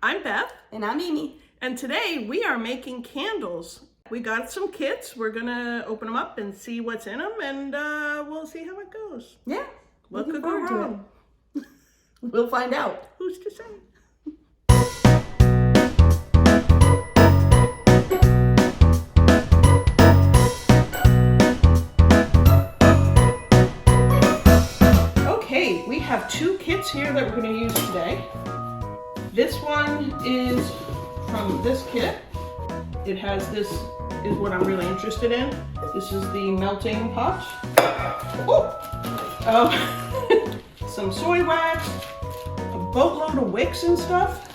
I'm Beth. And I'm Amy. And today we are making candles. We got some kits. We're gonna open them up and see what's in them, and we'll see how it goes. Yeah. What could go wrong? We'll find out. Who's to say? Okay, we have two kits here that we're going to use today. This one is from this kit. It has this, is what I'm really interested in. This is the melting pot. Some soy wax, a boatload of wicks and stuff,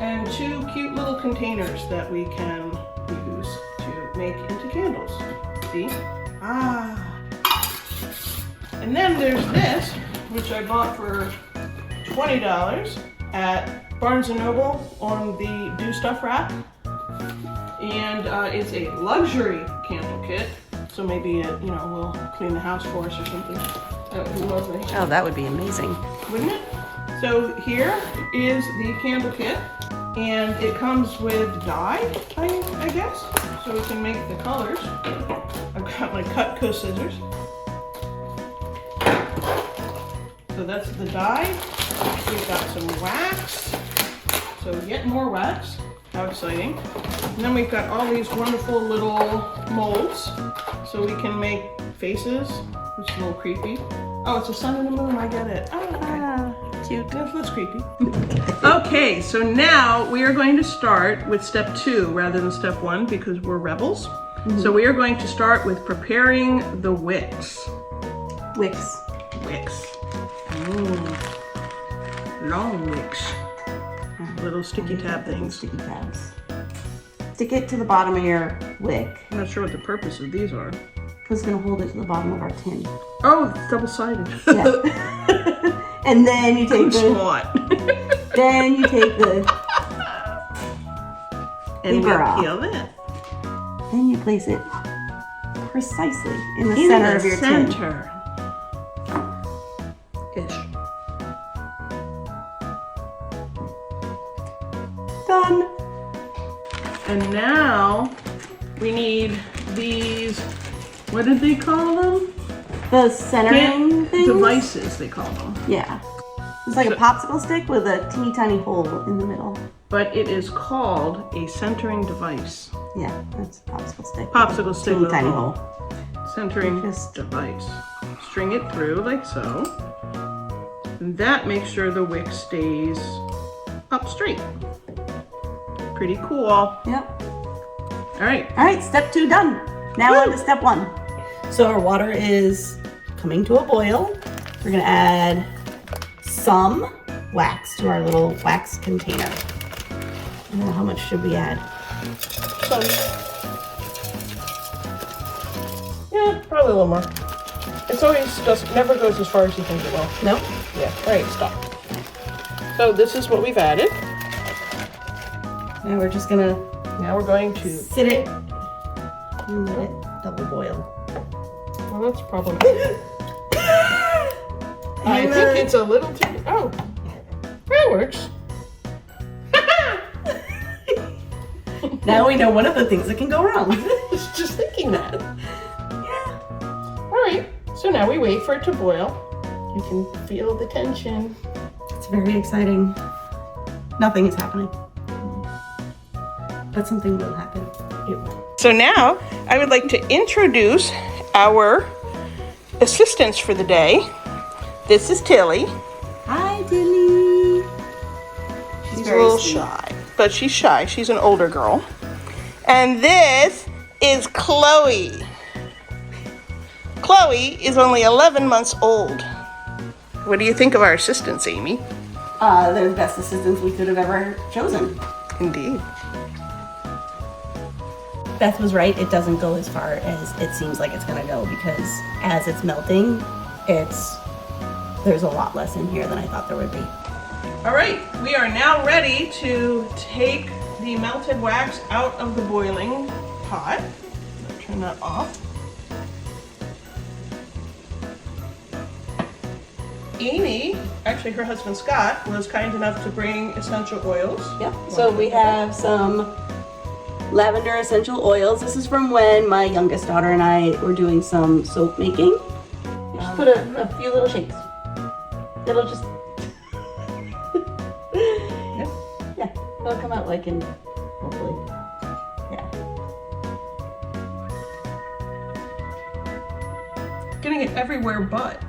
and two cute little containers that we can use to make into candles. See? And then there's this, which I bought for $20 at Barnes & Noble on the Do Stuff rack. And it's a luxury candle kit, so maybe it, will clean the house for us or something. That would be lovely. Oh, that would be amazing. Wouldn't it? So here is the candle kit, and it comes with dye, I guess, so we can make the colors. I've got my Cutco scissors. So that's the dye. We've got some wax. So yet more wax. How exciting. And then we've got all these wonderful little molds. So we can make faces, which is a little creepy. Oh, it's a sun and a moon, I get it. Oh, okay. Cute. That's creepy. Okay, so now we are going to start with step 2 rather than step 1 because we're rebels. Mm-hmm. So we are going to start with preparing the wicks. Wicks. Wicks. Long wicks. Little sticky tab things. Sticky tabs. Stick it to the bottom of your wick. I'm not sure what the purpose of these are. Because it's going to hold it to the bottom of our tin. Oh, it's double-sided. Yeah. And then you take Then you take the and paper off. peel it. Then you place it precisely in the center of your tin. Ish. Done. And now we need these, what did they call them? The centering things? Devices, they call them. Yeah. It's like a popsicle stick with a teeny tiny hole in the middle. But it is called a centering device. Yeah, that's a popsicle stick. Popsicle stick teeny with a tiny hole. hole. Centering device. String it through like so. And that makes sure the wick stays up straight. Pretty cool. Yep. All right. All right, step 2 done. Now on to step 1. So our water is coming to a boil. We're gonna add some wax to our little wax container. I don't know, how much should we add? Some. Yeah, probably a little more. It's always just never goes as far as you think it will. Nope. Yeah. All right, stop. So this is what we've added. Now we're just gonna going to sit it and let it double boil. Well, that's probably. I think it's a little too. Oh, that works. Now we know one of the things that can go wrong. I was just thinking that. Yeah. All right. So now we wait for it to boil. You can feel the tension. It's very exciting. Nothing is happening. But something will happen. It will. So now I would like to introduce our assistants for the day. This is Tilly. Hi, Tilly. She's a little shy, but she's shy. She's an older girl. And this is Chloe. Chloe is only 11 months old. What do you think of our assistants, Amy? They're the best assistants we could have ever chosen. Indeed. Beth was right. It doesn't go as far as it seems like it's going to go because as it's melting, there's a lot less in here than I thought there would be. All right, we are now ready to take the melted wax out of the boiling pot. Turn that off. Amy, actually her husband Scott, was kind enough to bring essential oils. Yep. So we have some lavender essential oils. This is from when my youngest daughter and I were doing some soap making. You just put a few little shakes. It'll just yeah, it'll come out like in hopefully. Yeah. Getting it everywhere but.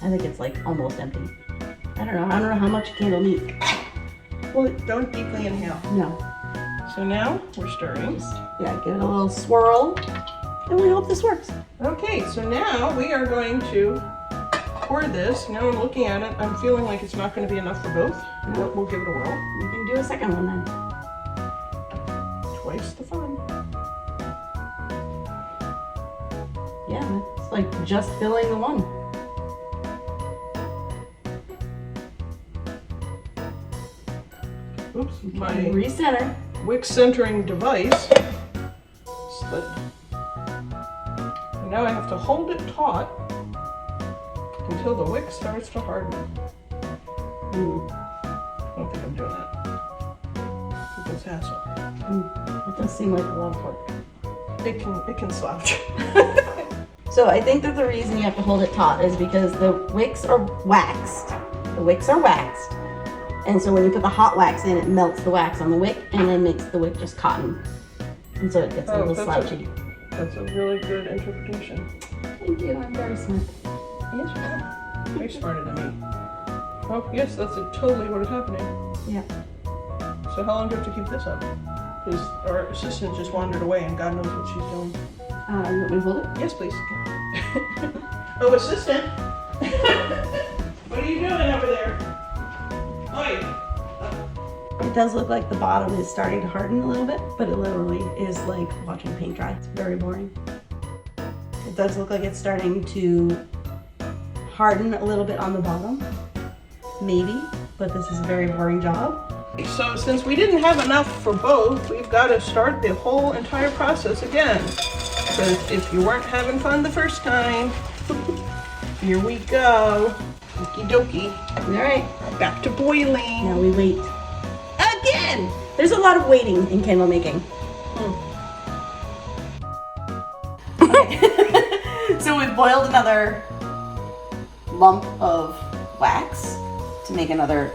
I think it's like almost empty. I don't know how much a candle needs. Well, don't deeply inhale. No. So now we're stirring. Yeah, give it a little swirl. And we hope this works. Okay, so now we are going to pour this. Now I'm looking at it. I'm feeling like it's not going to be enough for both. We'll give it a whirl. You can do a second one then. Twice the fun. Yeah, it's like just filling the one. Oops, my Recenter. wick centering device slipped. And now I have to hold it taut until the wick starts to harden. I don't think I'm doing that. It's hassle. It does seem like a lot of work. It can slouch. So I think that the reason you have to hold it taut is because the wicks are waxed. The wicks are waxed. And so when you put the hot wax in, it melts the wax on the wick and then makes the wick just cotton. And so it gets a little slouchy. That's a really good interpretation. Thank you, I'm very smart. Yes, you are. Way smarter than me. Oh, yes, that's totally what is happening. Yeah. So how long do you have to keep this up? Because our assistant just wandered away and God knows what she's doing. You want me to hold it? Yes, please. Oh, assistant. What are you doing over there? Oi. It does look like the bottom is starting to harden a little bit, but it literally is like watching paint dry. It's very boring. It does look like it's starting to harden a little bit on the bottom. Maybe, but this is a very boring job. So since we didn't have enough for both, we've got to start the whole entire process again. Because if you weren't having fun the first time, here we go. Okie dokie. All right. Back to boiling. Now we wait. Again! There's a lot of waiting in candle making. Okay. So we've boiled another lump of wax to make another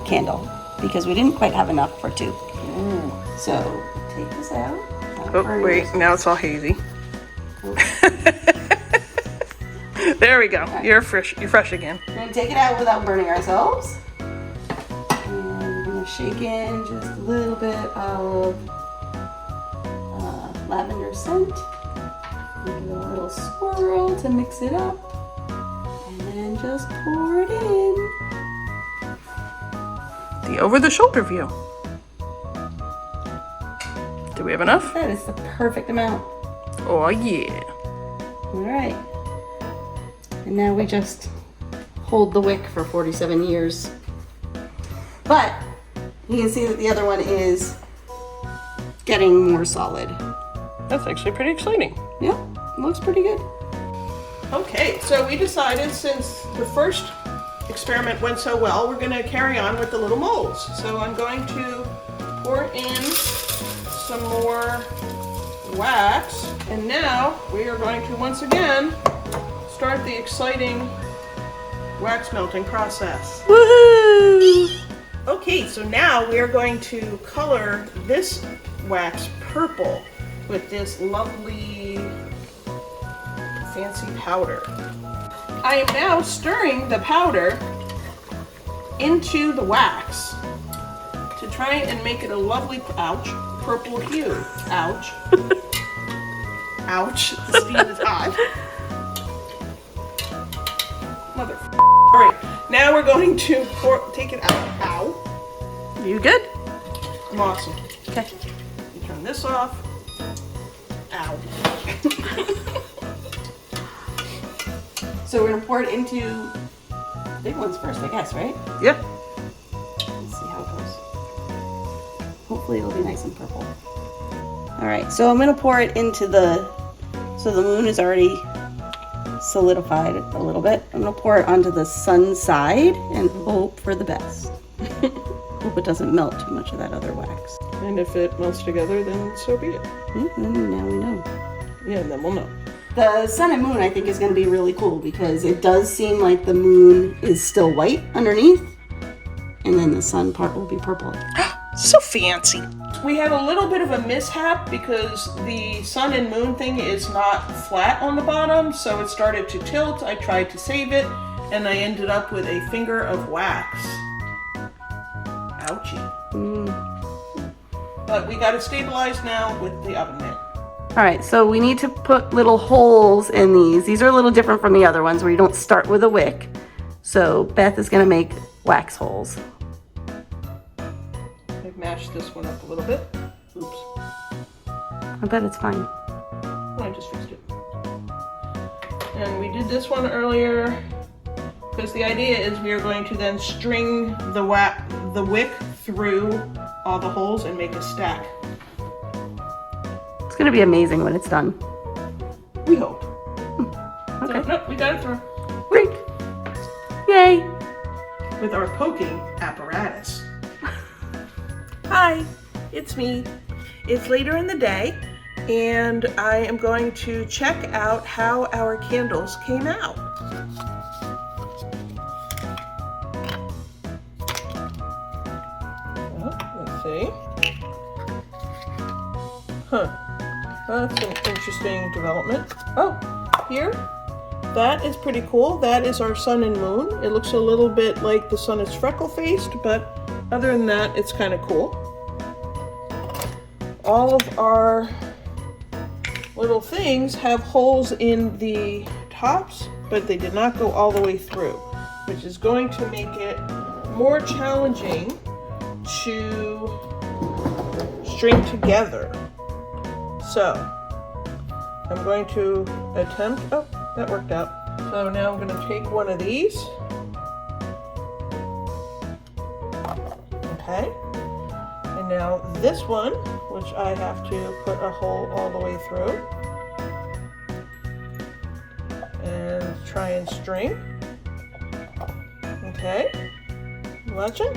candle because we didn't quite have enough for two. So take this out. Oh, wait, now it's all hazy. There we go. Right. You're fresh again. We're gonna take it out without burning ourselves. And we're gonna shake in just a little bit of lavender scent. Give it a little swirl to mix it up. And then just pour it in. The over-the-shoulder view. Do we have enough? That is the perfect amount. Oh, yeah. All right. And now we just hold the wick for 47 years. But you can see that the other one is getting more solid. That's actually pretty exciting. Yeah, looks pretty good. Okay, so we decided since the first experiment went so well, we're going to carry on with the little molds. So I'm going to pour in some more wax, and now we are going to once again start the exciting wax melting process. Woohoo! Okay, so now we are going to color this wax purple with this lovely fancy powder. I am now stirring the powder into the wax to try and make it a lovely, ouch, purple hue. Ouch. Ouch, the steam is hot. Motherfucker. All right, now we're going to take it out. Ow. You good? I'm awesome. Okay. You turn this off. Ow. So we're gonna pour it into the big ones first, I guess, right? Yep. Let's see how it goes. Hopefully it'll be nice and purple. All right, so I'm gonna pour it into so the moon is already solidified a little bit. I'm gonna pour it onto the sun side and hope for the best. Hope it doesn't melt too much of that other wax. And if it melts together, then so be it. And now we know. Yeah, and then we'll know. The sun and moon, I think, is going to be really cool because it does seem like the moon is still white underneath, and then the sun part will be purple. So fancy. We had a little bit of a mishap because the sun and moon thing is not flat on the bottom, so it started to tilt. I tried to save it, and I ended up with a finger of wax. Ouchie. But we got it stabilized now with the oven mitt. All right, so we need to put little holes in these. These are a little different from the other ones where you don't start with a wick. So Beth is gonna make wax holes. I've mashed this one up a little bit. Oops. I bet it's fine. I just fixed it. And we did this one earlier because the idea is we are going to then string the wick through all the holes and make a stack. It's gonna be amazing when it's done. We hope. Okay. So, nope, we got it through. Great. Yay. With our poking apparatus. Hi, it's me. It's later in the day, and I am going to check out how our candles came out. Let's see. Huh. That's an interesting development. Oh, here. That is pretty cool. That is our sun and moon. It looks a little bit like the sun is freckle-faced, but other than that, it's kind of cool. All of our little things have holes in the tops, but they did not go all the way through, which is going to make it more challenging to string together. So I'm going to attempt, oh, that worked out. So now I'm going to take one of these. Okay. And now this one, which I have to put a hole all the way through. And try and string. Okay. Watching?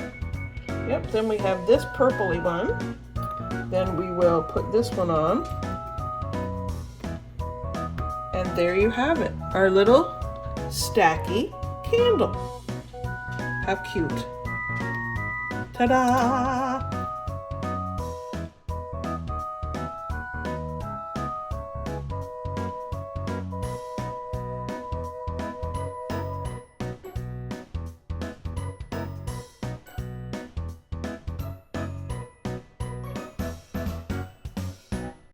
Yep, then we have this purpley one. Then we will put this one on. And there you have it. Our little stacky candle. How cute. Ta-da!